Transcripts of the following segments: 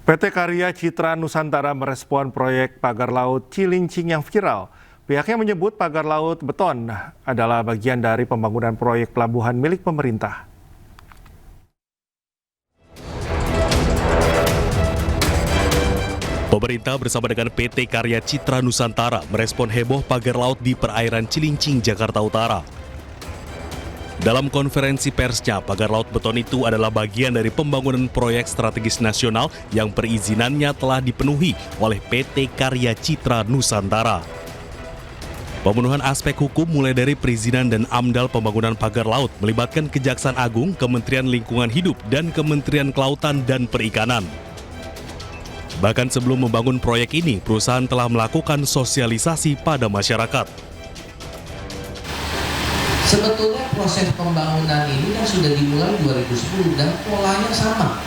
PT Karya Citra Nusantara merespon proyek pagar laut Cilincing yang viral. Pihaknya menyebut pagar laut beton adalah bagian dari pembangunan proyek pelabuhan milik pemerintah. Pemerintah bersama dengan PT Karya Citra Nusantara merespon heboh pagar laut di perairan Cilincing, Jakarta Utara. Dalam konferensi persnya, pagar laut beton itu adalah bagian dari pembangunan proyek strategis nasional yang perizinannya telah dipenuhi oleh PT Karya Citra Nusantara. Pemenuhan aspek hukum mulai dari perizinan dan AMDAL pembangunan pagar laut melibatkan Kejaksaan Agung, Kementerian Lingkungan Hidup, dan Kementerian Kelautan dan Perikanan. Bahkan sebelum membangun proyek ini, perusahaan telah melakukan sosialisasi pada masyarakat. Sebetulnya proses pembangunan ini kan sudah dimulai 2010 dan polanya sama.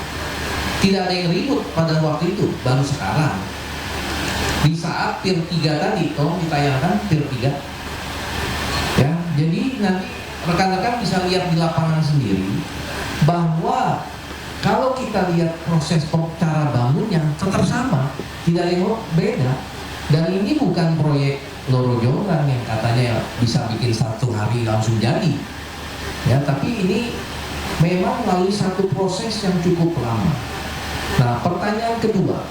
Tidak ada yang ribut pada waktu itu, baru sekarang. Di saat Pier 3 tadi, tolong ditayangkan Pier 3. Ya, jadi nanti rekan-rekan bisa lihat di lapangan sendiri bahwa kalau kita lihat proses cara bangunnya tetap sama, tidak ada yang beda. Dan ini bukan proyek Loro Jonggrang yang katanya bisa bikin satu hari langsung jadi. Ya, tapi ini memang melalui satu proses yang cukup lama. Nah, pertanyaan kedua,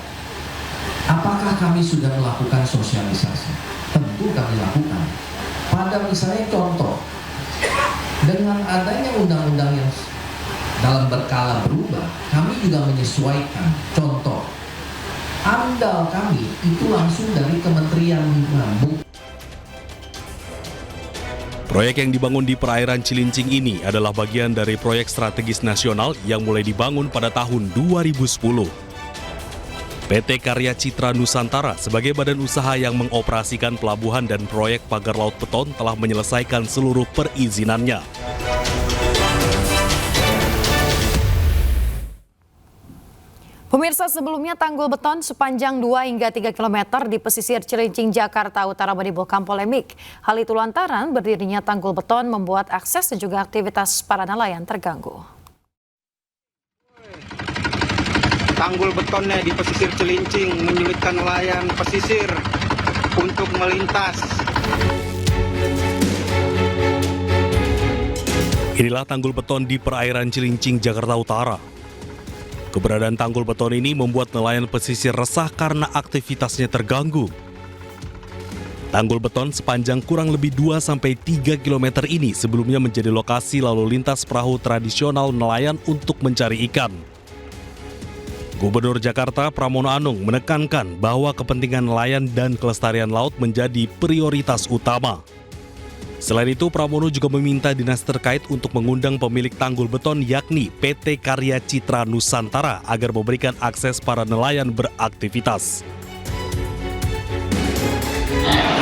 apakah kami sudah melakukan sosialisasi? Tentu kami lakukan. Pada misalnya contoh, dengan adanya undang-undang yang dalam berkala berubah, kami juga menyesuaikan. Contoh, AMDAL kami itu langsung dari Kementerian Lingkungan. Proyek yang dibangun di perairan Cilincing ini adalah bagian dari proyek strategis nasional yang mulai dibangun pada tahun 2010. PT Karya Citra Nusantara sebagai badan usaha yang mengoperasikan pelabuhan dan proyek pagar laut beton telah menyelesaikan seluruh perizinannya. Pemirsa, sebelumnya tanggul beton sepanjang 2 hingga 3 km di pesisir Cilincing, Jakarta Utara menimbulkan polemik. Hal itu lantaran berdirinya tanggul beton membuat akses dan juga aktivitas para nelayan terganggu. Tanggul betonnya di pesisir Cilincing menyulitkan nelayan pesisir untuk melintas. Inilah tanggul beton di perairan Cilincing, Jakarta Utara. Keberadaan tanggul beton ini membuat nelayan pesisir resah karena aktivitasnya terganggu. Tanggul beton sepanjang kurang lebih 2-3 km ini sebelumnya menjadi lokasi lalu lintas perahu tradisional nelayan untuk mencari ikan. Gubernur Jakarta Pramono Anung menekankan bahwa kepentingan nelayan dan kelestarian laut menjadi prioritas utama. Selain itu, Pramono juga meminta dinas terkait untuk mengundang pemilik tanggul beton yakni PT Karya Citra Nusantara agar memberikan akses para nelayan beraktivitas.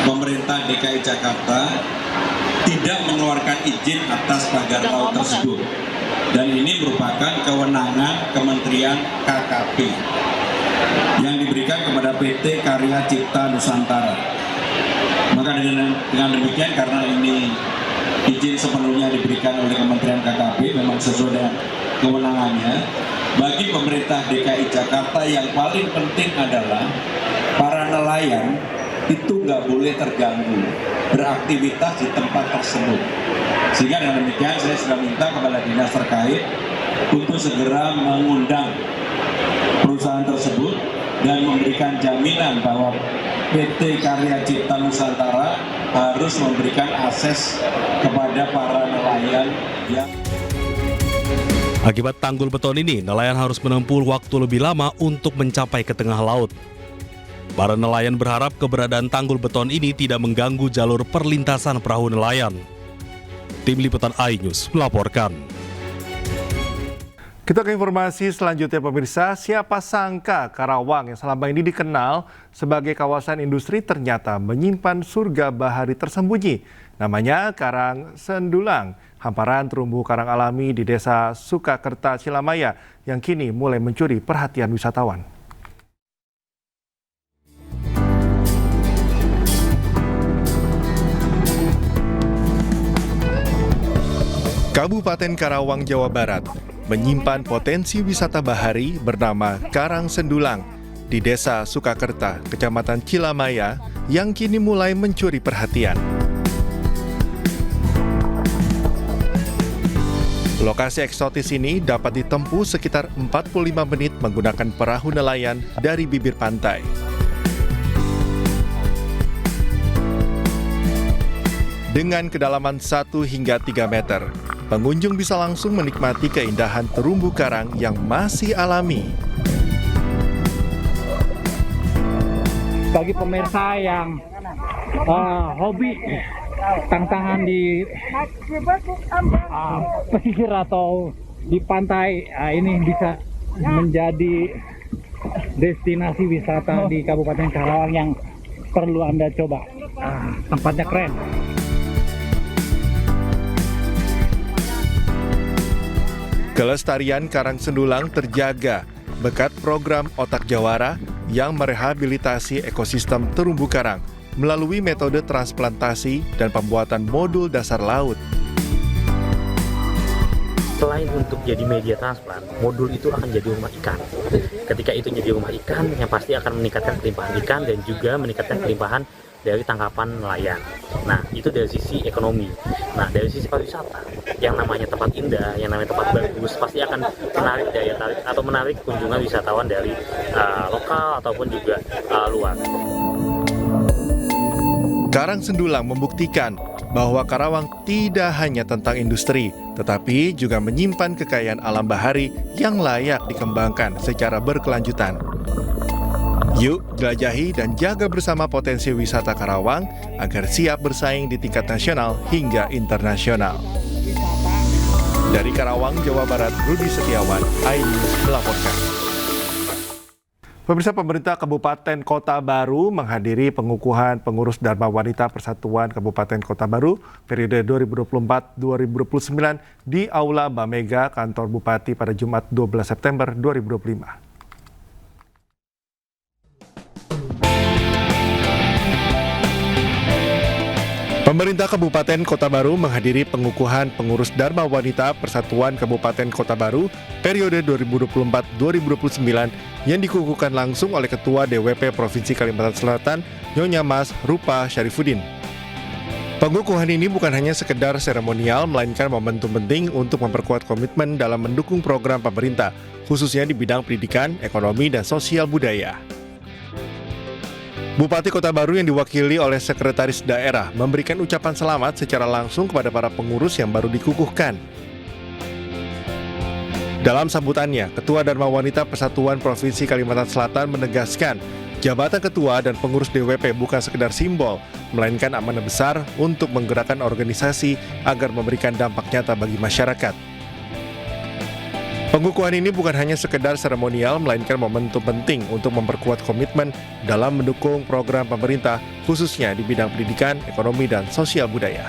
Pemerintah DKI Jakarta tidak mengeluarkan izin atas pagar laut tersebut. Dan ini merupakan kewenangan Kementerian KKP yang diberikan kepada PT Karya Citra Nusantara. Maka dengan demikian, karena ini izin sepenuhnya diberikan oleh Kementerian KKP, memang sesuai dengan kewenangannya, bagi pemerintah DKI Jakarta yang paling penting adalah para nelayan itu nggak boleh terganggu beraktivitas di tempat tersebut. Sehingga dengan demikian saya sudah minta kepada dinas terkait untuk segera mengundang perusahaan tersebut dan memberikan jaminan bahwa PT Karya Citra Nusantara harus memberikan akses kepada para nelayan yang... Akibat tanggul beton ini, nelayan harus menempuh waktu lebih lama untuk mencapai ke tengah laut. Para nelayan berharap keberadaan tanggul beton ini tidak mengganggu jalur perlintasan perahu nelayan. Tim Liputan iNews melaporkan. Kita ke informasi selanjutnya pemirsa, siapa sangka Karawang yang selama ini dikenal sebagai kawasan industri ternyata menyimpan surga bahari tersembunyi. Namanya Karang Sendulang, hamparan terumbu karang alami di desa Sukakerta, Cilamaya yang kini mulai mencuri perhatian wisatawan. Kabupaten Karawang, Jawa Barat menyimpan potensi wisata bahari bernama Karang Sendulang di Desa Sukakerta, Kecamatan Cilamaya, yang kini mulai mencuri perhatian. Lokasi eksotis ini dapat ditempuh sekitar 45 menit menggunakan perahu nelayan dari bibir pantai. Dengan kedalaman 1 hingga 3 meter, pengunjung bisa langsung menikmati keindahan terumbu karang yang masih alami. Bagi pemirsa yang hobi tantangan di pesisir atau di pantai, ini bisa menjadi destinasi wisata di Kabupaten Karawang yang perlu Anda coba. Tempatnya keren. Kelestarian Karang Sendulang terjaga berkat program Otak Jawara yang merehabilitasi ekosistem terumbu karang melalui metode transplantasi dan pembuatan modul dasar laut. Selain untuk jadi media transplant, modul itu akan jadi rumah ikan. Ketika itu jadi rumah ikan, yang pasti akan meningkatkan kelimpahan ikan dan juga meningkatkan kelimpahan dari tangkapan nelayan. Nah, itu dari sisi ekonomi. Nah, dari sisi pariwisata, yang namanya tempat indah, yang namanya tempat bagus, pasti akan menarik daya tarik atau menarik kunjungan wisatawan dari lokal ataupun juga luar. Karang Sendulang membuktikan bahwa Karawang tidak hanya tentang industri, tetapi juga menyimpan kekayaan alam bahari yang layak dikembangkan secara berkelanjutan. Yuk, jelajahi dan jaga bersama potensi wisata Karawang agar siap bersaing di tingkat nasional hingga internasional. Dari Karawang, Jawa Barat, Rudi Setiawan, iNews melaporkan. Pemirsa, pemerintah Kabupaten Kota Baru menghadiri pengukuhan pengurus Dharma Wanita Persatuan Kabupaten Kota Baru periode 2024-2029 di Aula Bamega, kantor Bupati pada Jumat 12 September 2025. Pemerintah Kabupaten Kota Baru menghadiri pengukuhan pengurus Dharma Wanita Persatuan Kabupaten Kota Baru periode 2024-2029 yang dikukuhkan langsung oleh Ketua DWP Provinsi Kalimantan Selatan, Nyonya Mas Rupa Syarifuddin. Pengukuhan ini bukan hanya sekedar seremonial, melainkan momentum penting untuk memperkuat komitmen dalam mendukung program pemerintah, khususnya di bidang pendidikan, ekonomi, dan sosial budaya. Bupati Kota Baru yang diwakili oleh Sekretaris Daerah memberikan ucapan selamat secara langsung kepada para pengurus yang baru dikukuhkan. Dalam sambutannya, Ketua Dharma Wanita Persatuan Provinsi Kalimantan Selatan menegaskan, jabatan ketua dan pengurus DWP bukan sekedar simbol, melainkan amanah besar untuk menggerakkan organisasi agar memberikan dampak nyata bagi masyarakat. Pengukuhan ini bukan hanya sekedar seremonial, melainkan momentum penting untuk memperkuat komitmen dalam mendukung program pemerintah, khususnya di bidang pendidikan, ekonomi, dan sosial budaya.